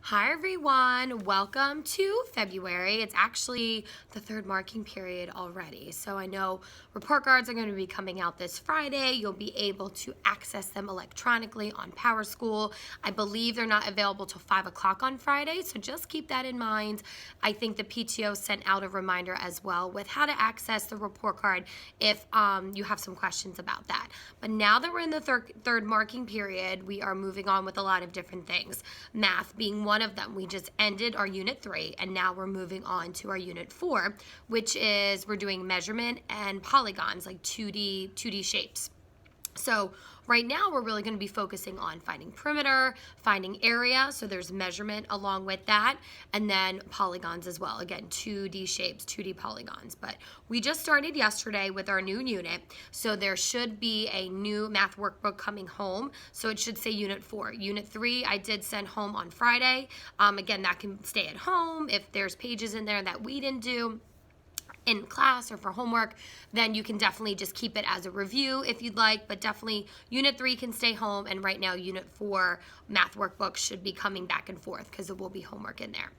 Hi everyone, welcome to February. It's actually the third marking period already. So I know report cards are going to be coming out this Friday. You'll be able to access them electronically on PowerSchool. I believe they're not available till 5 o'clock on Friday, so just keep that in mind. I think the PTO sent out a reminder as well with how to access the report card if you have some questions about that. But now that we're in the third marking period, we are moving on with a lot of different things. Math being one of them. We just ended our unit 3 and now we're moving on to our unit 4, which is we're doing measurement and polygons, like 2D shapes. So right now we're really going to be focusing on finding perimeter, finding area, so there's measurement along with that, and then polygons as well. Again, 2D shapes, 2D polygons. But we just started yesterday with our new unit, so there should be a new math workbook coming home. So it should say unit 4. Unit 3 I did send home on Friday. Again, that can stay at home if there's pages in there that we didn't do in class or for homework, then you can definitely just keep it as a review if you'd like, but definitely unit 3 can stay home, and right now unit 4 math workbook should be coming back and forth because there will be homework in there.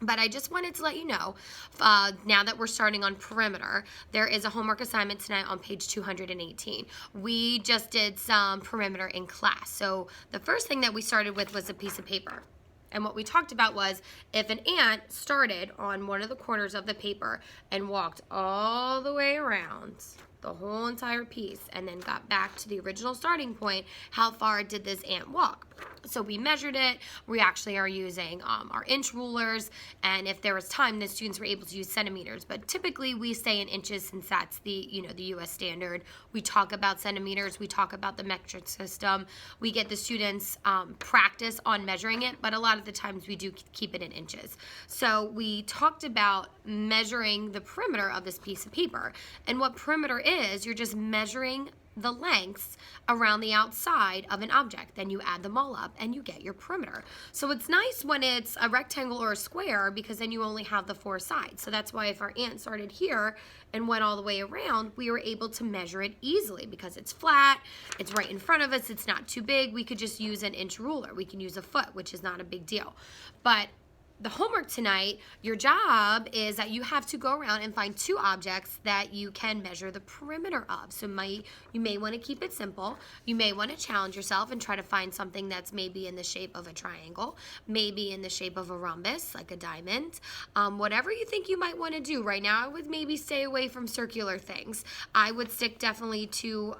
But I just wanted to let you know, now that we're starting on perimeter, there is a homework assignment tonight on page 218. We just did some perimeter in class. So the first thing that we started with was a piece of paper. And what we talked about was if an ant started on one of the corners of the paper and walked all the way around the whole entire piece and then got back to the original starting point, how far did this ant walk? So we measured it. We actually are using our inch rulers, and if there was time, the students were able to use centimeters, but typically we say in inches since that's the US standard. We talk about centimeters, we talk about the metric system. We get the students practice on measuring it, but a lot of the times we do keep it in inches. So we talked about measuring the perimeter of this piece of paper, and what perimeter is, you're just measuring the lengths around the outside of an object. Then you add them all up and you get your perimeter. So it's nice when it's a rectangle or a square because then you only have the 4 sides. So that's why if our ant started here and went all the way around, we were able to measure it easily because it's flat, it's right in front of us, it's not too big. We could just use an inch ruler. We can use a foot, which is not a big deal. But the homework tonight, your job is that you have to go around and find 2 objects that you can measure the perimeter of. So you may want to keep it simple. You may want to challenge yourself and try to find something that's maybe in the shape of a triangle, maybe in the shape of a rhombus, like a diamond. Whatever you think you might want to do. Right now, I would maybe stay away from circular things. I would stick definitely to,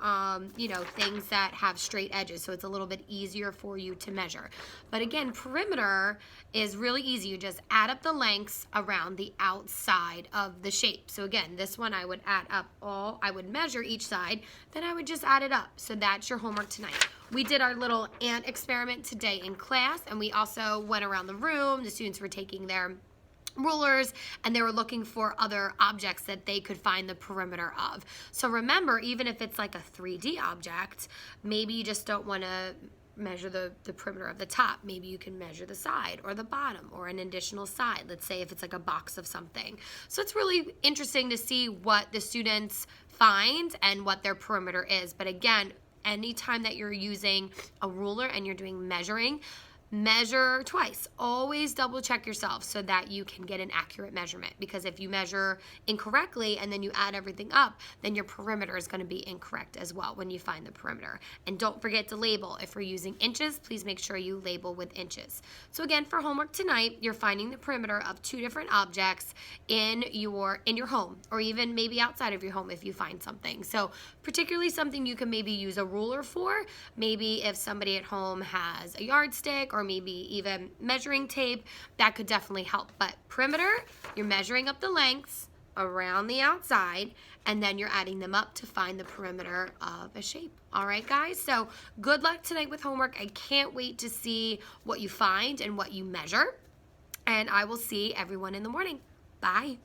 things that have straight edges, so it's a little bit easier for you to measure. But again, perimeter is really easy. You just add up the lengths around the outside of the shape. So again, this one I would add up I would measure each side, then I would just add it up. So that's your homework tonight. We did our little ant experiment today in class, and we also went around the room. The students were taking their rulers and they were looking for other objects that they could find the perimeter of. So remember, even if it's like a 3D object, maybe you just don't want to measure the perimeter of the top. Maybe you can measure the side or the bottom or an additional side. Let's say if it's like a box of something. So it's really interesting to see what the students find and what their perimeter is. But again, anytime that you're using a ruler and you're doing measuring, measure twice. Always double check yourself so that you can get an accurate measurement, because if you measure incorrectly and then you add everything up, then your perimeter is going to be incorrect as well when you find the perimeter. And don't forget to label. If we're using inches, please make sure you label with inches. So again, for homework tonight, you're finding the perimeter of 2 different objects in your home, or even maybe outside of your home if you find something. So particularly something you can maybe use a ruler for. Maybe if somebody at home has a yardstick or maybe even measuring tape, that could definitely help. But perimeter, you're measuring up the lengths around the outside, and then you're adding them up to find the perimeter of a shape. All right, guys? So good luck tonight with homework. I can't wait to see what you find and what you measure. And I will see everyone in the morning. Bye.